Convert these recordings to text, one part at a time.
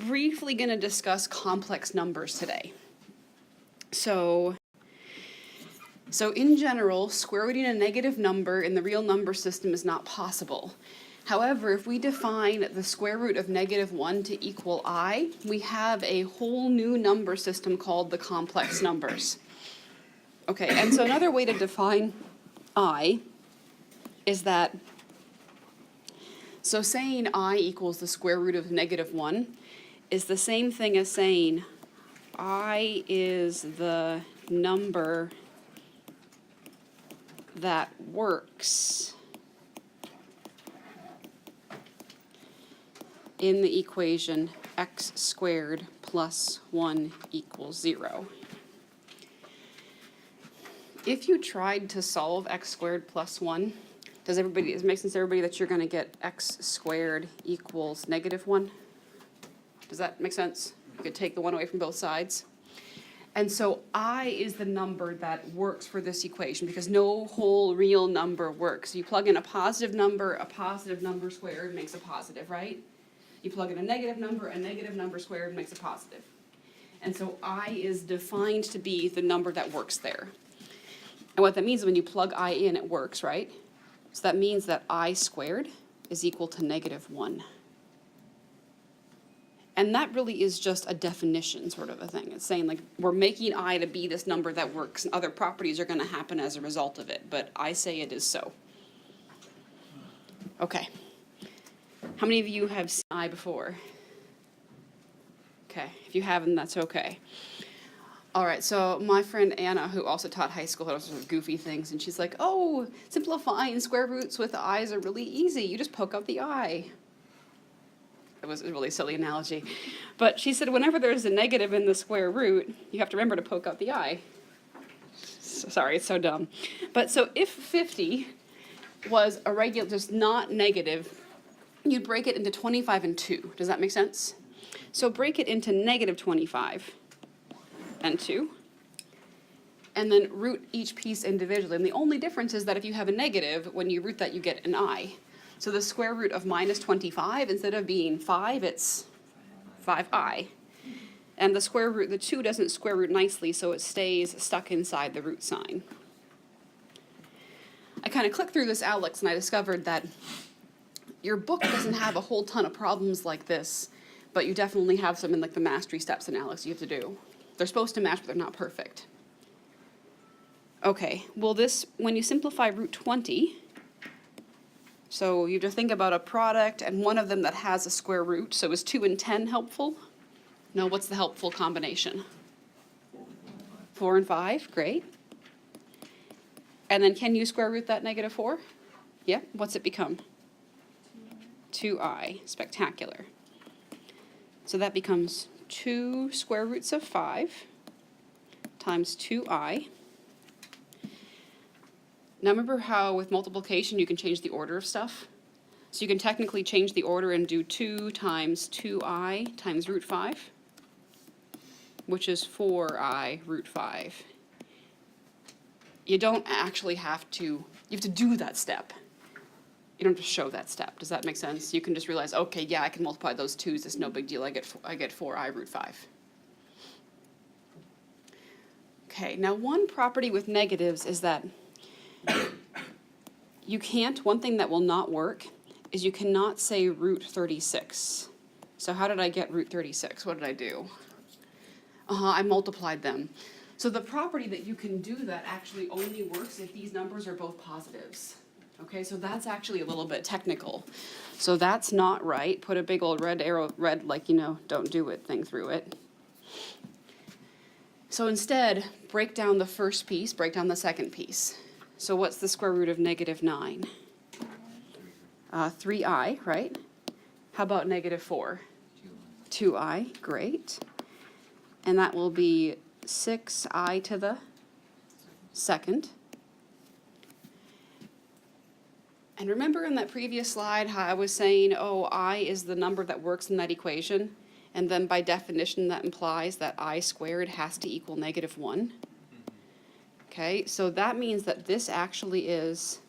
briefly going to discuss complex numbers today. So in general, square rooting a negative number in the real number system is not possible. However, if we define the square root of -1 to equal I, we have a whole new number system called the complex numbers. Okay, and so another way to define I is that, so saying I equals the square root of -1 is the same thing as saying I is the number that works in the equation x squared plus 1 equals 0. If you tried to solve x squared plus 1, does it make sense to everybody that you're going to get x squared equals -1? Does that make sense? You could take the 1 away from both sides. And so I is the number that works for this equation because no whole real number works. You plug in a positive number squared makes a positive, right? You plug in a negative number squared makes a positive. And so I is defined to be the number that works there. And what that means is when you plug I in, it works, right? So that means that I squared is equal to -1. And that really is just a definition sort of a thing. It's saying like we're making I to be this number that works and other properties are going to happen as a result of it. But I say it is so. Okay. How many of you have seen I before? Okay. If you haven't, that's okay. All right. So my friend Anna, who also taught high school, had sort of goofy things. And she's like, oh, simplifying square roots with I's are really easy. You just poke out the I. It was a really silly analogy. But she said whenever there's a negative in the square root, you have to remember to poke out the I. Sorry, it's so dumb. But so if 50 was a regular, just not negative, you'd break it into 25 and 2. Does that make sense? So break it into -25 and 2. And then root each piece individually. And the only difference is that if you have a negative, when you root that, you get an I. So the square root of -25, instead of being 5, it's 5i. And the square root, the 2 doesn't square root nicely, so it stays stuck inside the root sign. I kind of clicked through this, Alex, and I discovered that your book doesn't have a whole ton of problems like this, but you definitely have some in like the mastery steps in Alex you have to do. They're supposed to match, but they're not perfect. Okay, well this, when you simplify root 20, so you have to think about a product and one of them that has a square root. So is 2 and 10 helpful? No, what's the helpful combination? 4 and 5, great. And then can you square root that -4? Yeah, what's it become? 2i, spectacular. So that becomes 2 square roots of 5 times 2i. Now remember how with multiplication you can change the order of stuff? So you can technically change the order and do 2 times 2i times root 5, which is 4i root 5. You don't actually have to, you have to do that step. You don't have to show that step. Does that make sense? You can just realize, okay, yeah, I can multiply those 2's, it's no big deal, I get 4i root 5. Okay, now one property with negatives is that you can't, one thing that will not work is you cannot say root 36. So how did I get root 36? What did I do? I multiplied them. So the property that you can do that actually only works if these numbers are both positives. Okay, so that's actually a little bit technical. So that's not right. Put a big old red arrow, red like, you know, don't do it thing through it. So instead, break down the first piece, break down the second piece. So what's the square root of -9? 3i, right? How about -4? 2i, great. And that will be 6i to the second. And remember in that previous slide how I was saying, oh, I is the number that works in that equation, and then by definition that implies that I squared has to equal -1. Okay, so that means that this actually is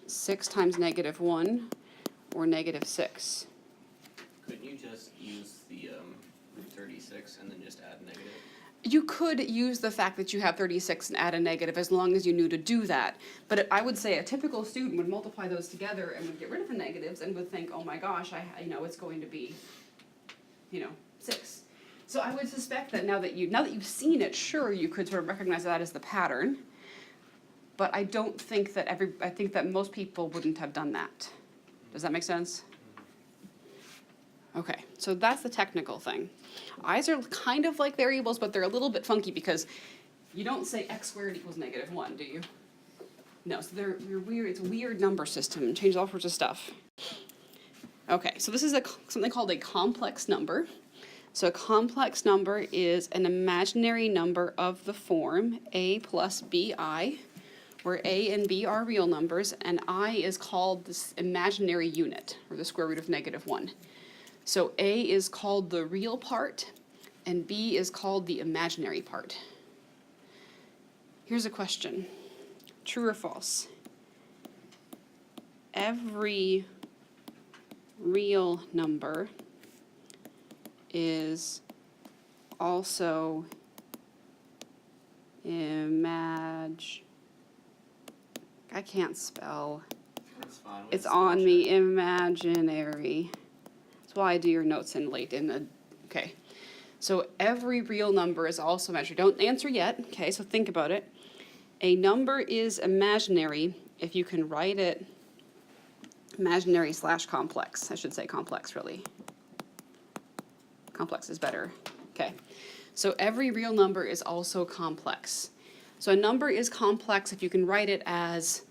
6 times -1 or -6. Couldn't you just use the 36 and then just add a negative? You could use the fact that you have 36 and add a negative as long as you knew to do that. But I would say a typical student would multiply those together and would get rid of the negatives and would think, oh my gosh, it's going to be, 6. So I would suspect that now that you've seen it, sure, you could sort of recognize that as the pattern. But I don't think that I think that most people wouldn't have done that. Does that make sense? Okay, so that's the technical thing. I's are kind of like variables, but they're a little bit funky because you don't say x squared equals -1, do you? No, so they're weird. It's a weird number system. It changes all sorts of stuff. Okay, so this is something called a complex number. So a complex number is an imaginary number of the form a plus bi, where a and b are real numbers, and I is called this imaginary unit, or the square root of -1. So a is called the real part, and b is called the imaginary part. Here's a question. True or false? Every real number is also I can't spell. That's fine. It's on me, imaginary. That's why I do your notes in late okay. So every real number is also imaginary. Don't answer yet, okay, so think about it. A number is imaginary if you can write it imaginary / complex. I should say complex, really. Complex is better. Okay. So every real number is also complex. So a number is complex if you can write it as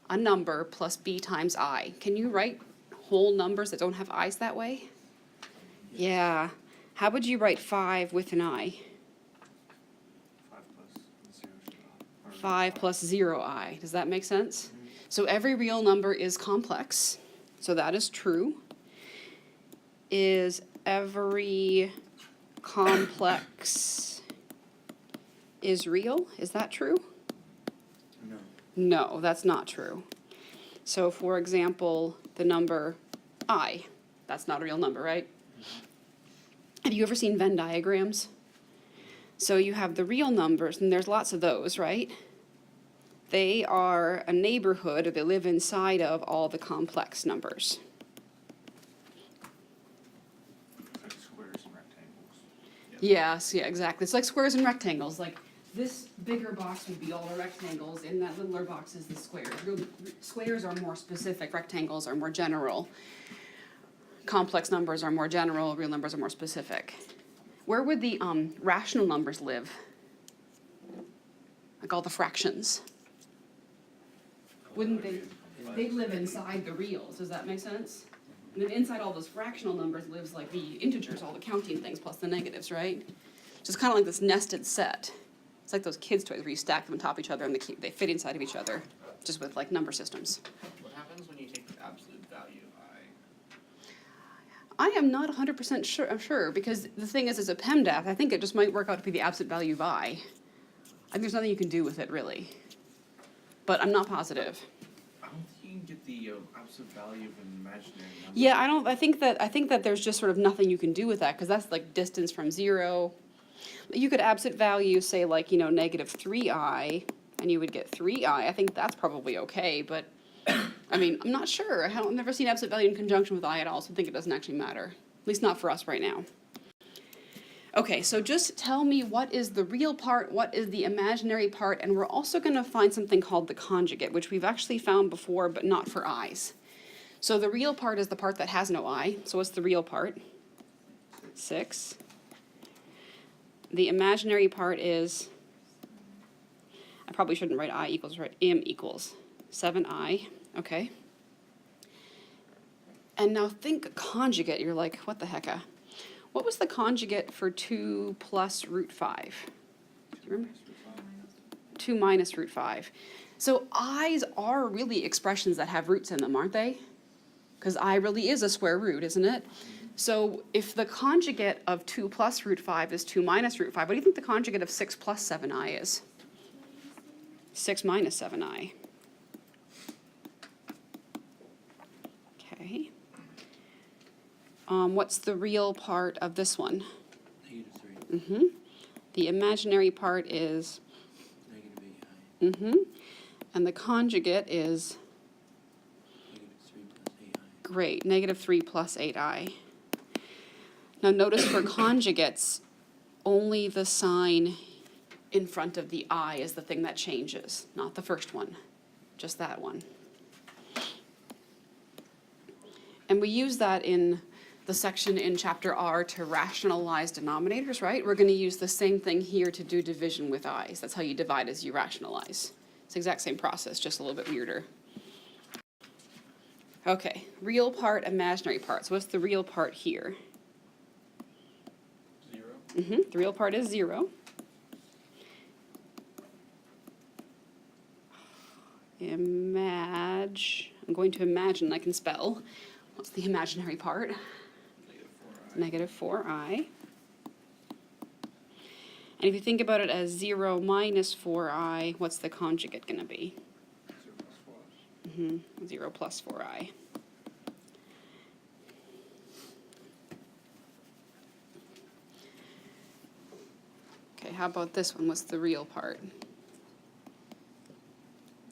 a number plus b times I. Can you write whole numbers that don't have i's that way? Yeah. How would you write 5 with an I? 5 plus 0i. Does that make sense? So every real number is complex. So that is true. Is every complex is real? Is that true? No. No, that's not true. So for example, the number I, that's not a real number, right? Have you ever seen Venn diagrams? So you have the real numbers, and there's lots of those, right? They are a neighborhood, or they live inside of all the complex numbers. Like squares and rectangles. Yes, yeah, exactly. It's like squares and rectangles. Like this bigger box would be all the rectangles, and that littler box is the squares. Squares are more specific, rectangles are more general. Complex numbers are more general, real numbers are more specific. Where would the rational numbers live? Like all the fractions. Wouldn't they? They live inside the reals. Does that make sense? And then inside all those fractional numbers lives like the integers, all the counting things plus the negatives, right? So it's kind of like this nested set. It's like those kids' toys where you stack them on top of each other and they fit inside of each other, just with like number systems. What happens when you take the absolute value of I am not 100% sure, because the thing is, as a PEMDAF, I think it just might work out to be the absolute value of I. I think there's nothing you can do with it, really. But I'm not positive. I don't think you can get the absolute value of an imaginary number. Yeah, I think that there's just sort of nothing you can do with that, because that's like distance from 0. You could absolute value, say like, -3i, and you would get 3i. I think that's probably okay, but I mean, I'm not sure. I've never seen absolute value in conjunction with I at all, so I think it doesn't actually matter. At least not for us right now. Okay, so just tell me what is the real part, what is the imaginary part, and we're also going to find something called the conjugate, which we've actually found before, but not for i's. So the real part is the part that has no I. So what's the real part? 6. The imaginary part is, I probably shouldn't write I equals, right? M equals 7i. Okay. And now think conjugate. You're like, what the hecka? What was the conjugate for 2 plus root 5? Do you remember? 2 minus root 5. So i's are really expressions that have roots in them, aren't they? Because I really is a square root, isn't it? So if the conjugate of 2 plus root 5 is 2 minus root 5, what do you think the conjugate of 6 plus 7i is? 6 minus 7i. Okay. What's the real part of this one? -3. Mm-hmm. The imaginary part is, -8i. mm-hmm. And the conjugate is, -3 + 8i. great, -3 plus 8i. Now notice for conjugates, only the sign in front of the I is the thing that changes, not the first one, just that one. And we use that in the section in chapter R to rationalize denominators, right? We're going to use the same thing here to do division with i's. That's how you divide as you rationalize. It's the exact same process, just a little bit weirder. Okay, real part, imaginary part. So what's the real part here? 0. Mm-hmm. The real part is 0. I'm going to imagine I can spell. What's the imaginary part? -4i. -4i. And if you think about it as 0 minus 4i, what's the conjugate going to be? 0 plus 4i. Okay, how about this one? What's the real part?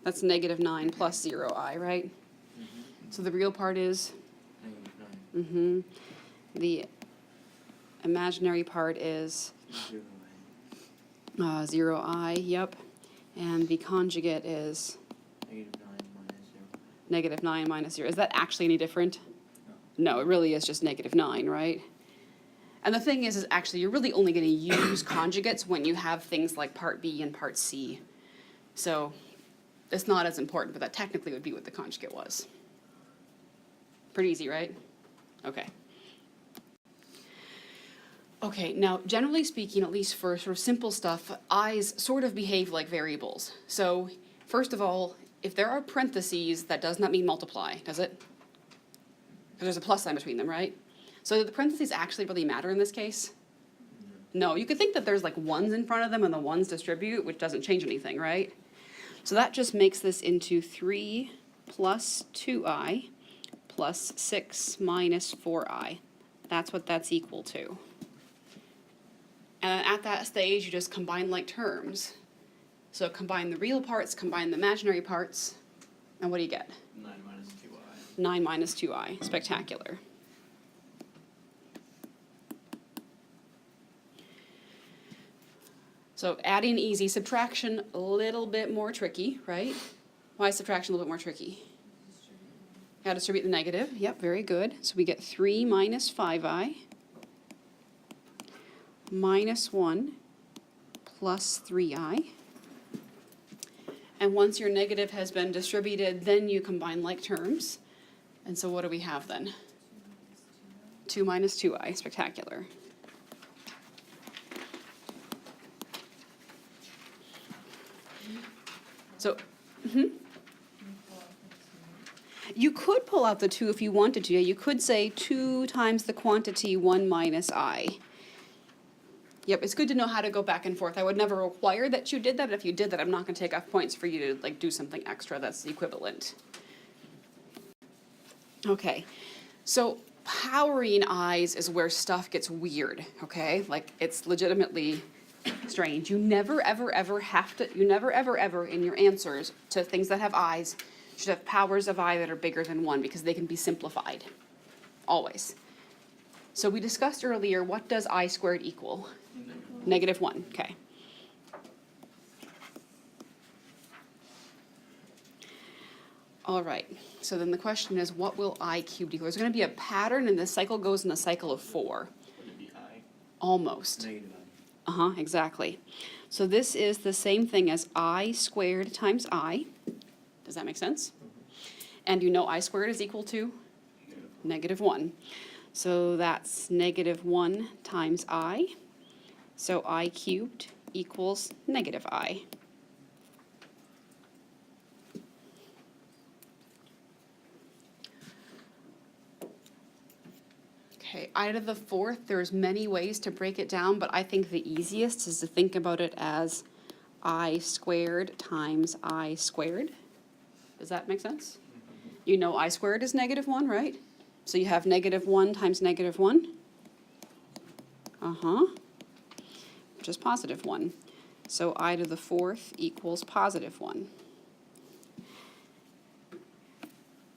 That's -9 plus 0i, right? So the real part is? -9. The imaginary part is 0i. 0i, yep. And the conjugate is -9 minus 0. -9 minus 0. Is that actually any different? No, it really is just -9, right? And the thing is actually you're really only going to use conjugates when you have things like part B and part C. So it's not as important, but that technically would be what the conjugate was. Pretty easy, right? Okay. Okay, now generally speaking, at least for sort of simple stuff, i's sort of behave like variables. So first of all, if there are parentheses, that does not mean multiply, does it? Because there's a plus sign between them, right? So do the parentheses actually really matter in this case? No, you could think that there's like ones in front of them and the ones distribute, which doesn't change anything, right? So that just makes this into 3 plus 2i plus 6 minus 4i. That's what that's equal to. And at that stage, you just combine like terms. So combine the real parts, combine the imaginary parts, and what do you get? 9 minus 2i. 9 minus 2i. Spectacular. So adding easy, subtraction a little bit more tricky, right? Why is subtraction a little bit more tricky? Got to distribute the negative. Yep, very good. So we get 3 minus 5i minus 1 plus 3i. And once your negative has been distributed, then you combine like terms. And so what do we have then? 2 minus 2i. Spectacular. So, you could pull out the 2 if you wanted to. You could say 2 times the quantity 1 minus I. Yep, it's good to know how to go back and forth. I would never require that you did that. If you did that, I'm not going to take off points for you to like do something extra that's equivalent. Okay, so powering i's is where stuff gets weird, okay? Like, it's legitimately strange. You never, ever, ever have to, you never, ever, ever in your answers to things that have i's should have powers of I that are bigger than 1 because they can be simplified. Always. So we discussed earlier, what does I squared equal? -1, okay. All right, so then the question is, what will I cubed equal? There's going to be a pattern, and this cycle goes in a cycle of 4. Would it be I? Almost. -I. Exactly. So this is the same thing as I squared times I. Does that make sense? And you know I squared is equal to? -1. So that's -1 times I. So I cubed equals -I. Okay, I to the 4th, there's many ways to break it down, but I think the easiest is to think about it as I squared times I squared. Does that make sense? You know I squared is -1, right? So you have -1 times -1. which is positive 1. So I to the 4th equals positive 1.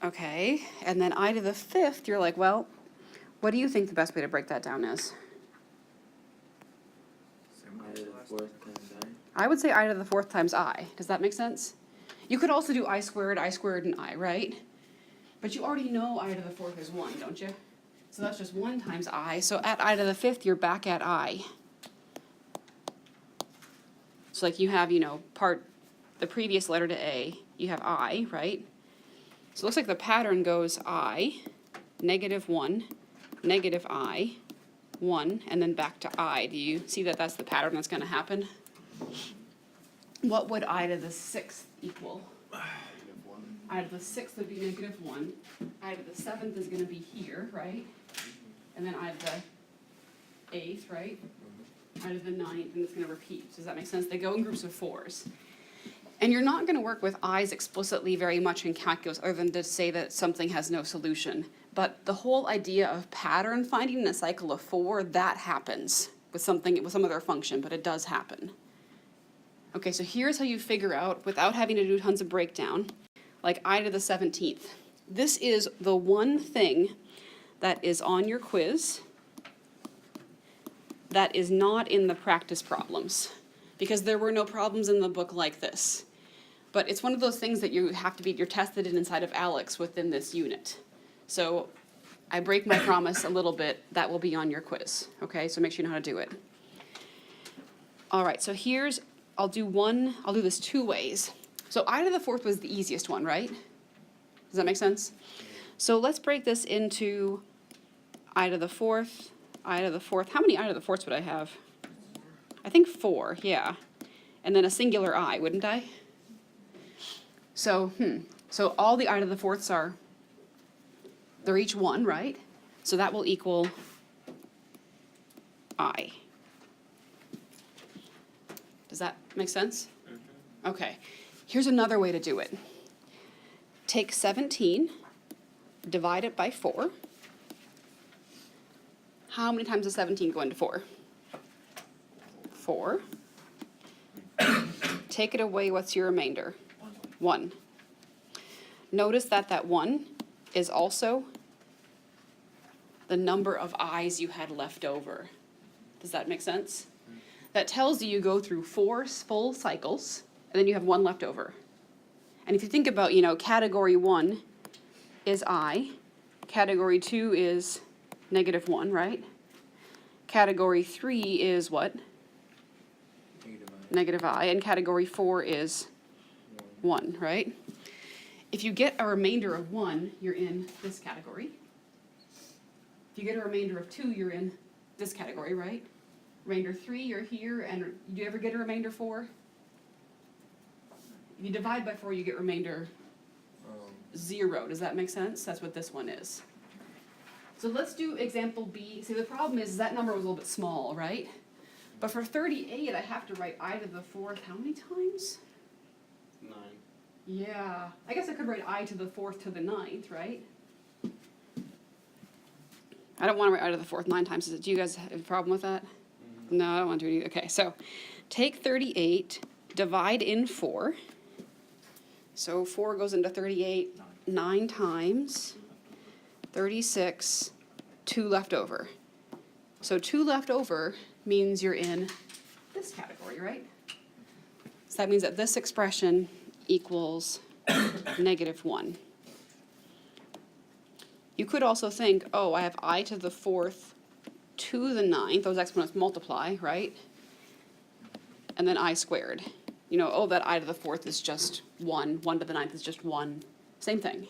Okay, and then I to the 5th, you're like, well, what do you think the best way to break that down is? I to the 4th times I would say I to the 4th times I. Does that make sense? You could also do I squared, and I, right? But you already know I to the 4th is 1, don't you? So that's just 1 times I. So at I to the 5th, you're back at I. So like you have, the previous letter to A, you have I, right? So it looks like the pattern goes I, negative 1, negative I, 1, and then back to I. Do you see that that's the pattern that's going to happen? What would I to the 6th equal? I to the 6th would be negative 1. I to the 7th is going to be here, right? And then I to the 8th, right? I to the 9th, and it's going to repeat. Does that make sense? They go in groups of 4s. And you're not going to work with i's explicitly very much in calculus other than to say that something has no solution. But the whole idea of pattern finding in a cycle of 4, that happens with some other function, but it does happen. Okay, so here's how you figure out, without having to do tons of breakdown, like I to the 17th. This is the one thing that is on your quiz that is not in the practice problems, because there were no problems in the book like this. But it's one of those things that you're tested in inside of Alex within this unit. So I break my promise a little bit, that will be on your quiz, okay? So make sure you know how to do it. All right, so I'll do this 2 ways. So I to the 4th was the easiest one, right? Does that make sense? So let's break this into I to the 4th, I to the 4th. How many I to the 4ths would I have? I think 4, yeah. And then a singular I, wouldn't I? So all the I to the 4ths they're each 1, right? So that will equal I. Does that make sense? Okay. Here's another way to do it. Take 17, divide it by 4. How many times does 17 go into 4? 4. Take it away, what's your remainder? 1. Notice that 1 is also the number of i's you had left over. Does that make sense? That tells you go through 4 full cycles, and then you have 1 left over. And if you think about, category 1 is I, category 2 is negative 1, right? Category 3 is what? Negative I, and category 4 is 1, right? If you get a remainder of 1, you're in this category. If you get a remainder of 2, you're in this category, right? Remainder 3, you're here, and do you ever get a remainder 4? If you divide by 4, you get remainder 0. Does that make sense? That's what this one is. So let's do example B. See, the problem is that number was a little bit small, right? But for 38, I have to write I to the 4th how many times? 9. Yeah. I guess I could write I to the 4th to the 9th, right? I don't want to write I to the 4th 9 times. Do you guys have a problem with that? Mm-hmm. No, I don't want to do it either. Okay, so take 38, divide in 4. So 4 goes into 38 9 times. 36, 2 left over. So 2 left over means you're in this category, right? So that means that this expression equals negative 1. You could also think, I have I to the 4th to the 9th. Those exponents multiply, right? And then I squared. That I to the 4th is just 1. 1 to the 9th is just 1. Same thing.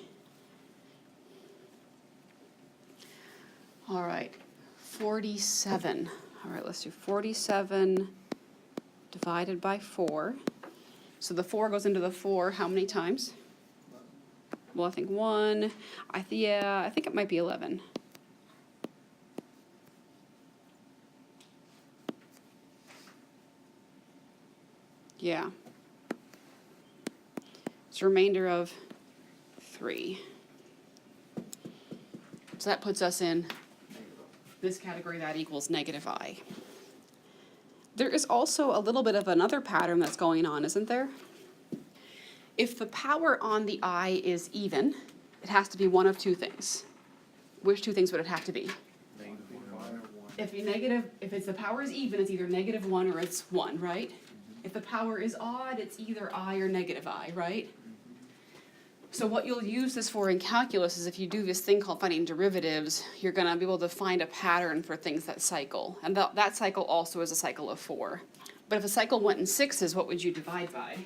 All right, 47. All right, let's do 47 divided by 4. So the 4 goes into the 4 how many times? Well, I think 1. I think it might be 11. Yeah. It's a remainder of 3. So that puts us in this category that equals negative I. There is also a little bit of another pattern that's going on, isn't there? If the power on the I is even, it has to be one of two things. Which two things would it have to be? If it's the power is even, it's either -1 or it's 1, right? If the power is odd, it's either I or -I, right? So what you'll use this for in calculus is if you do this thing called finding derivatives, you're going to be able to find a pattern for things that cycle. And that cycle also is a cycle of 4. But if a cycle went in sixes, what would you divide by?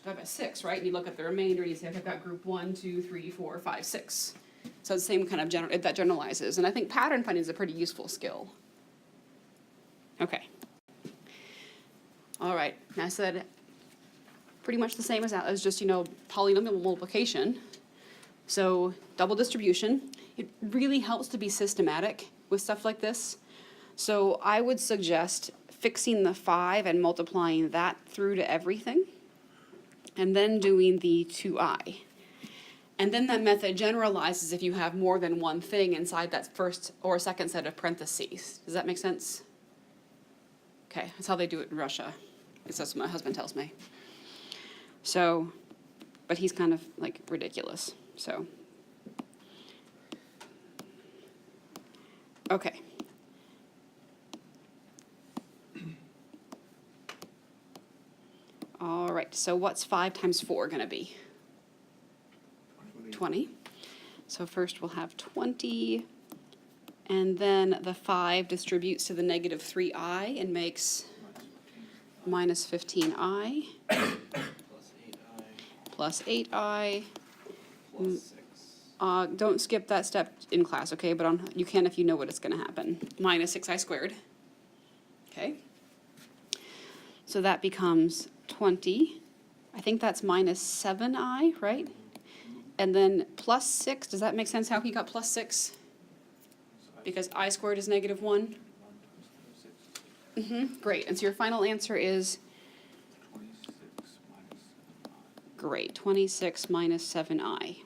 Divide by 6, right? And you look at the remainder and you say, okay, I've got group 1, 2, 3, 4, 5, 6. So it's the same kind of that generalizes. And I think pattern finding is a pretty useful skill. Okay. All right. Now I said pretty much the same as just, polynomial multiplication. So double distribution. It really helps to be systematic with stuff like this. So I would suggest fixing the 5 and multiplying that through to everything, and then doing the 2i. And then that method generalizes if you have more than one thing inside that first or second set of parentheses. Does that make sense? Okay, that's how they do it in Russia. Because that's what my husband tells me. So, but he's kind of like ridiculous, so. Okay. All right, so what's 5 times 4 gonna be? 20. So first we'll have 20, and then the 5 distributes to the -3i and makes -15i plus 8i. Plus 6. Don't skip that step in class, okay? But you can if you know what it's going to happen. Minus 6i squared. Okay. So that becomes 20. I think that's minus 7i, right? And then plus 6. Does that make sense how he got plus 6? Because I squared is -1. Great. And so your final answer is? 26 minus 7i. Great. 26 minus 7i.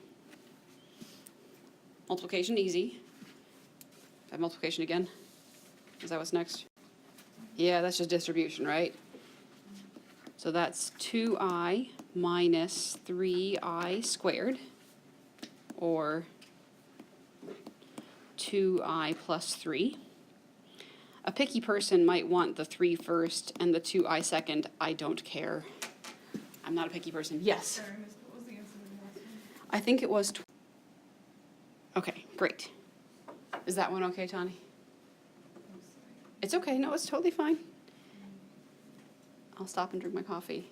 Multiplication, easy. That multiplication again? Is that what's next? Yeah, that's just distribution, right? So that's 2i minus 3i squared, or 2i plus 3. A picky person might want the 3 first and the 2i second. I don't care. I'm not a picky person. Yes? Sorry, I missed, what was the answer to the last one? I think it was. Okay, great. Is that one okay, Tani? I'm sorry. It's okay. No, it's totally fine. I'll stop and drink my coffee.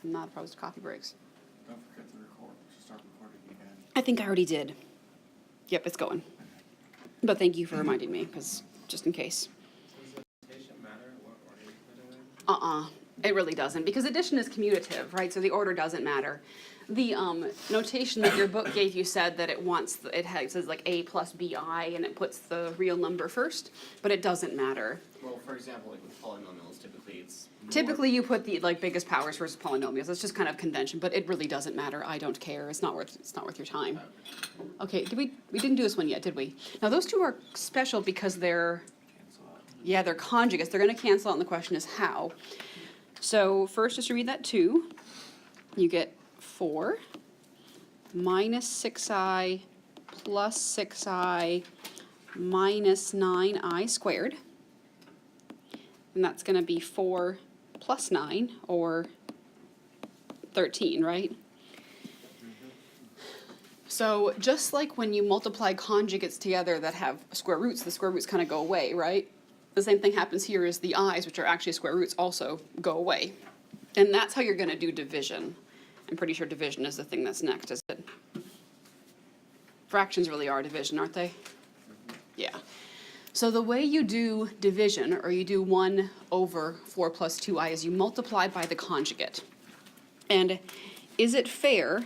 I'm not opposed to coffee breaks. Don't forget to start recording again. I think I already did. Yep, it's going. But thank you for reminding me, because just in case. Does the notation matter what order you put it in? It really doesn't, because addition is commutative, right? So the order doesn't matter. The notation that your book gave you said that it says like a plus bi, and it puts the real number first, but it doesn't matter. Well, for example, like with polynomials, typically it's more. Typically, you put the biggest powers versus polynomials. That's just kind of convention, but it really doesn't matter. I don't care. It's not worth your time. Okay, we didn't do this one yet, did we? Now those two are special because they're conjugates. They're going to cancel out, and the question is how. So first, just to read that 2, you get 4 minus 6i plus 6i minus 9i squared. And that's going to be 4 plus 9, or 13, right? So just like when you multiply conjugates together that have square roots, the square roots kind of go away, right? The same thing happens here is the i's, which are actually square roots, also go away. And that's how you're going to do division. I'm pretty sure division is the thing that's next, is it? Fractions really are division, aren't they? Yeah. So the way you do division, or you do 1 over 4 plus 2i, is you multiply by the conjugate. And is it fair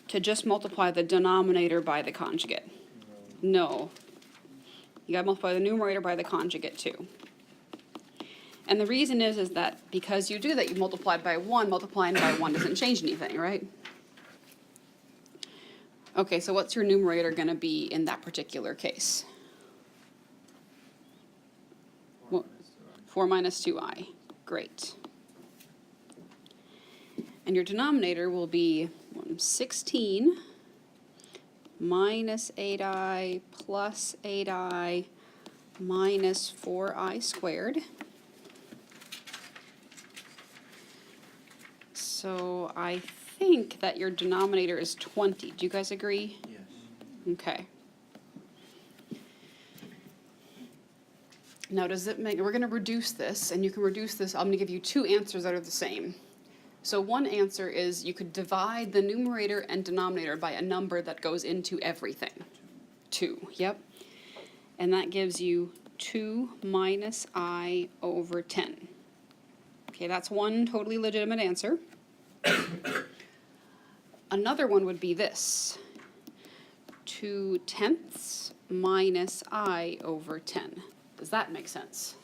to just multiply the denominator by the conjugate? No. You gotta multiply the numerator by the conjugate too. And the reason is that because you do that, you multiply by 1, multiplying by 1 doesn't change anything, right? Okay, so what's your numerator gonna be in that particular case? Well, 4 minus 2i. Great. And your denominator will be 16 minus 8i plus 8i minus 4i squared. So I think that your denominator is 20. Do you guys agree? Yes. Okay. Now does it make, we're going to reduce this, and you can reduce this, I'm going to give you two answers that are the same. So one answer is you could divide the numerator and denominator by a number that goes into everything. 2, yep. And that gives you 2 minus I over 10. Okay, that's one totally legitimate answer. Another one would be this. 2/10 minus I over 10. Does that make sense?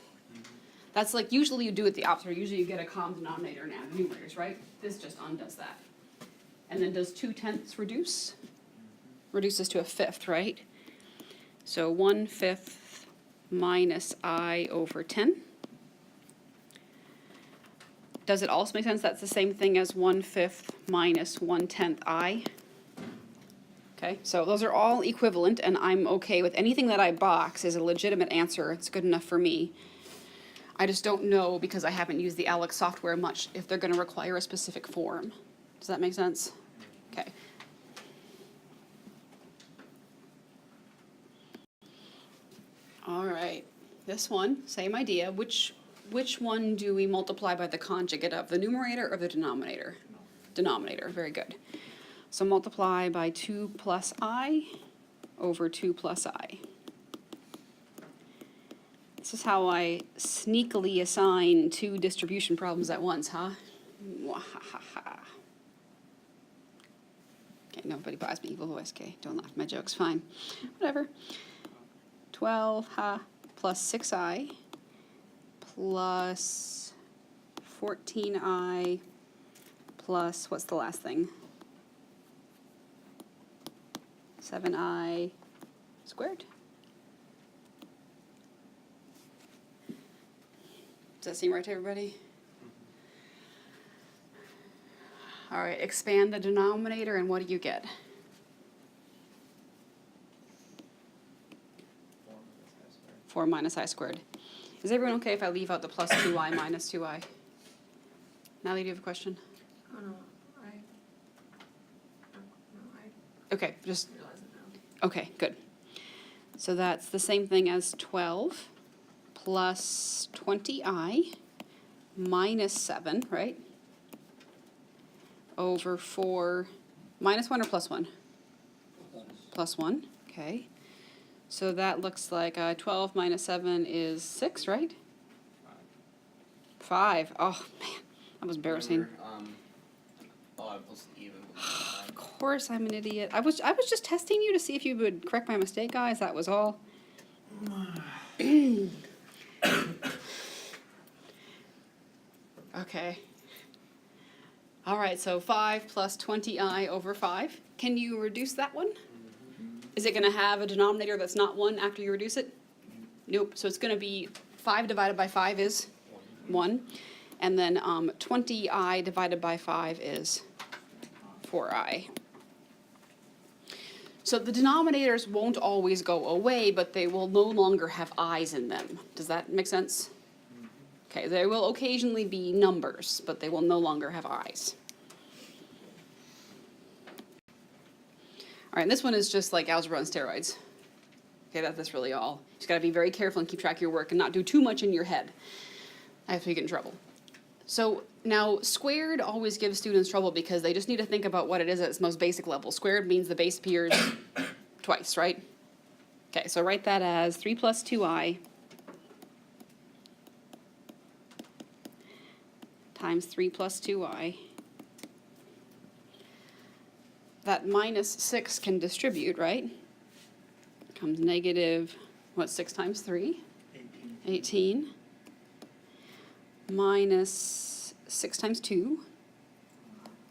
That's like, usually you do it the opposite. Usually you get a common denominator and add the numerators, right? This just undoes that. And then does 2/10 reduce? Reduces to a fifth, right? So 1/5 minus I over 10. Does it also make sense that's the same thing as 1/5 minus 1/10 I? Okay, so those are all equivalent, and I'm okay with anything that I box is a legitimate answer. It's good enough for me. I just don't know, because I haven't used the ALEC software much, if they're going to require a specific form. Does that make sense? Okay. All right, this one, same idea. Which one do we multiply by the conjugate of, the numerator or the denominator? Denominator, very good. So multiply by 2 plus I over 2 plus I. This is how I sneakily assign two distribution problems at once, huh? Mwahaha. Okay, nobody buys me evil voice, okay? Don't laugh at my jokes, fine. Whatever. 12, plus 6i plus 14i plus, what's the last thing? 7i squared. Does that seem right to everybody? All right, expand the denominator, and what do you get? 4 minus I squared. Is everyone okay if I leave out the plus 2i minus 2i? Natalie, do you have a question? Oh, no, Okay, just, I realize it now. okay, good. So that's the same thing as 12 plus 20i minus 7, right? Over 4, minus 1 or plus 1? Plus 1, okay. So that looks like 12 minus 7 is 6, right? 5. Oh, man, that was embarrassing. I wasn't even. Of course I'm an idiot. I was just testing you to see if you would correct my mistake, guys. That was all. Okay. All right, so 5 plus 20i over 5. Can you reduce that one? Is it going to have a denominator that's not 1 after you reduce it? Nope. So it's going to be 5 divided by 5 is 1. And then 20i divided by 5 is 4i. So the denominators won't always go away, but they will no longer have i's in them. Does that make sense? Okay, there will occasionally be numbers, but they will no longer have i's. All right, and this one is just like algebra on steroids. Okay, that's really all. You just got to be very careful and keep track of your work and not do too much in your head. I have to get in trouble. So now squared always gives students trouble because they just need to think about what it is at its most basic level. Squared means the base appears twice, right? Okay, so write that as 3 plus 2i times 3 plus 2i. That minus 6 can distribute, right? Comes negative, what, 6 times 3? 18. Minus 6 times 2.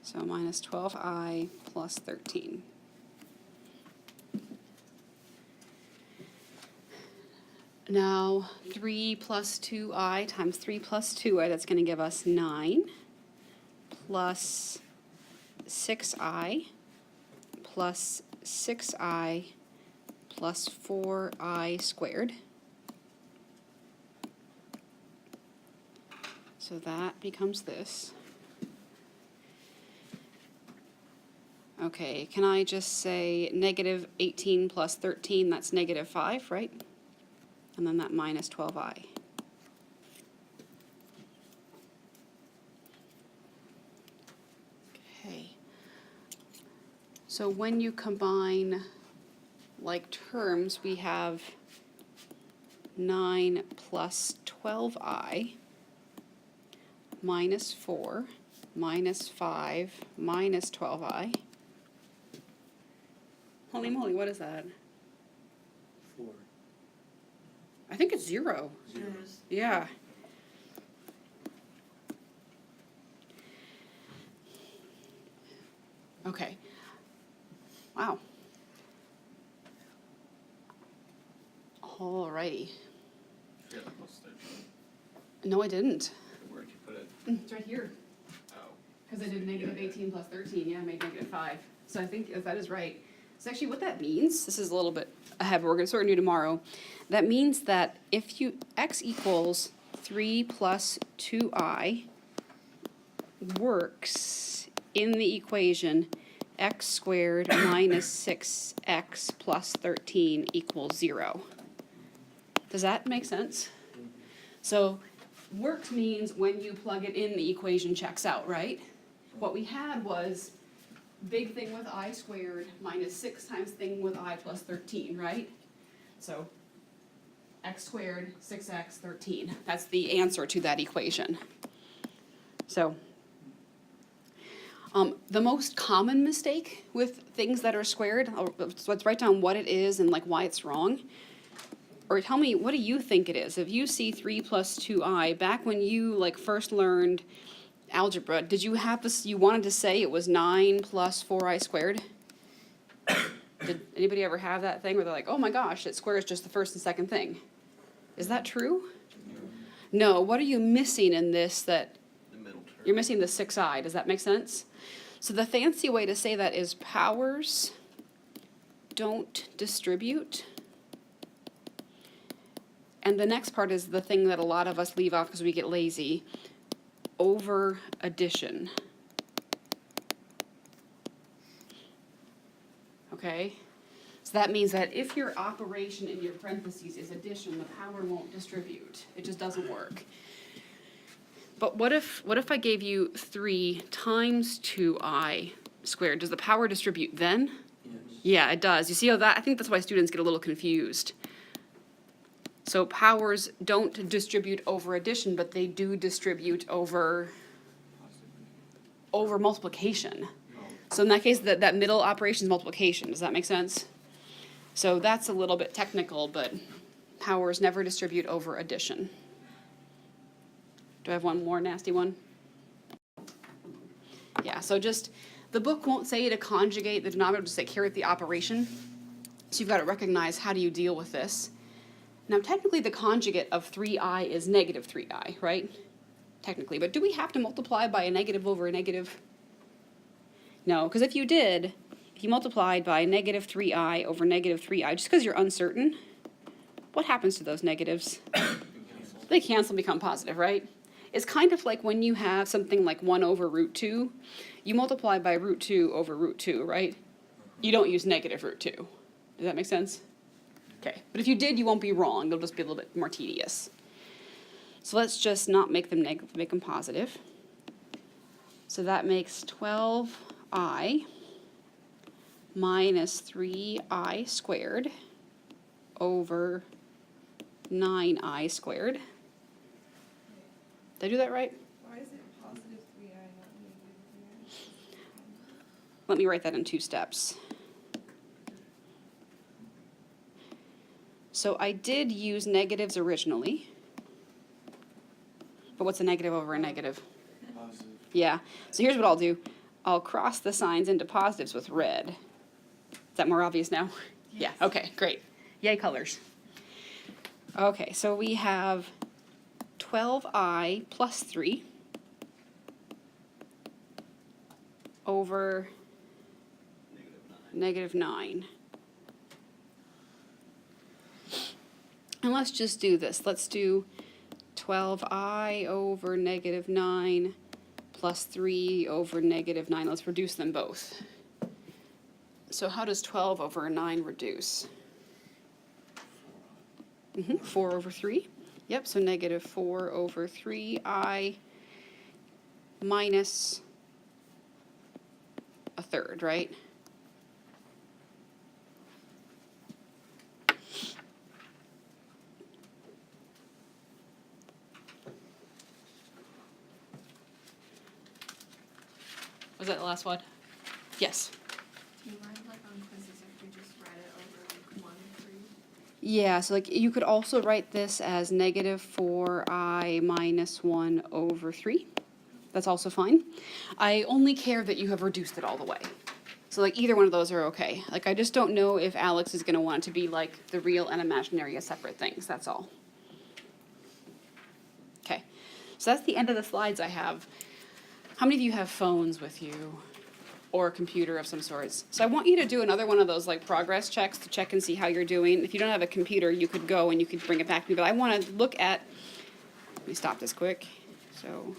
So minus 12i plus 13. Now 3 plus 2i times 3 plus 2i, that's going to give us 9 plus 6i plus 6i plus 4i squared. So that becomes this. Okay, can I just say negative 18 plus 13, that's negative 5, right? And then that minus 12i. Okay. So when you combine like terms, we have 9 plus 12i minus 4 minus 5 minus 12i. Holy moly, what is that? 4. I think it's 0. 0. Yeah. Okay. Wow. Alrighty. Yeah, plus 13. No, I didn't. Where'd you put it? It's right here. Oh. Because I did negative 18 plus 13. Yeah, I made negative 5. So I think that is right. So actually what that means, this is a little bit ahead, but we're going to sort of do tomorrow. That means that if you, x equals 3 plus 2i works in the equation x squared minus 6x plus 13 equals 0. Does that make sense? So works means when you plug it in, the equation checks out, right? What we had was big thing with I squared minus 6 times thing with I plus 13, right? So x squared, 6x, 13. That's the answer to that equation. So the most common mistake with things that are squared, so let's write down what it is and like why it's wrong. Or tell me, what do you think it is? If you see 3 plus 2i, back when you like first learned algebra, did you have this, you wanted to say it was 9 plus 4i squared? Did anybody ever have that thing where they're like, oh my gosh, it squares just the first and second thing? Is that true? No, what are you missing in this that The middle term. you're missing the 6i? Does that make sense? So the fancy way to say that is powers don't distribute. And the next part is the thing that a lot of us leave off because we get lazy. Over addition. Okay? So that means that if your operation in your parentheses is addition, the power won't distribute. It just doesn't work. But what if I gave you 3 times 2i squared? Does the power distribute then? Yes. Yeah, it does. You see how that, I think that's why students get a little confused. So powers don't distribute over addition, but they do distribute over multiplication. So in that case, that middle operation is multiplication. Does that make sense? So that's a little bit technical, but powers never distribute over addition. Do I have one more nasty one? Yeah, so just, the book won't say to conjugate the denominator, just say carry out the operation. So you've got to recognize how do you deal with this. Now technically the conjugate of 3i is negative 3i, right? Technically, but do we have to multiply by a negative over a negative? No, because if you did, if you multiplied by negative 3i over negative 3i, just because you're uncertain, what happens to those negatives? They cancel and become positive, right? It's kind of like when you have something like 1 over root 2, you multiply by root 2 over root 2, right? You don't use negative root 2. Does that make sense? Okay, but if you did, you won't be wrong. It'll just be a little bit more tedious. So let's just not make them negative, make them positive. So that makes 12i minus 3i squared over 9i squared. Did I do that right? Why is it positive 3i, not negative 3i? Let me write that in 2 steps. So I did use negatives originally. But what's a negative over a negative? Positive. Yeah. So here's what I'll do. I'll cross the signs into positives with red. Is that more obvious now? Yeah. Okay, great. Yay, colors. Okay, so we have 12i plus 3 over negative 9. And let's just do this. Let's do 12i over negative 9 plus 3 over negative 9. Let's reduce them both. So how does 12 over 9 reduce? 4 over 3. Yep, so negative 4 over 3i minus a third, right? Was that the last one? Yes. Do you mind, like, on quizzes if we just write it over, like, 1, 3? Yeah, so like you could also write this as negative 4i minus 1 over 3. That's also fine. I only care that you have reduced it all the way. So like either one of those are okay. Like I just don't know if Alex is going to want it to be like the real and imaginary as separate things. That's all. Okay. So that's the end of the slides I have. How many of you have phones with you? Or a computer of some sorts. So I want you to do another one of those like progress checks to check and see how you're doing. If you don't have a computer, you could go and you could bring it back to me. But I want to look at, let me stop this quick. So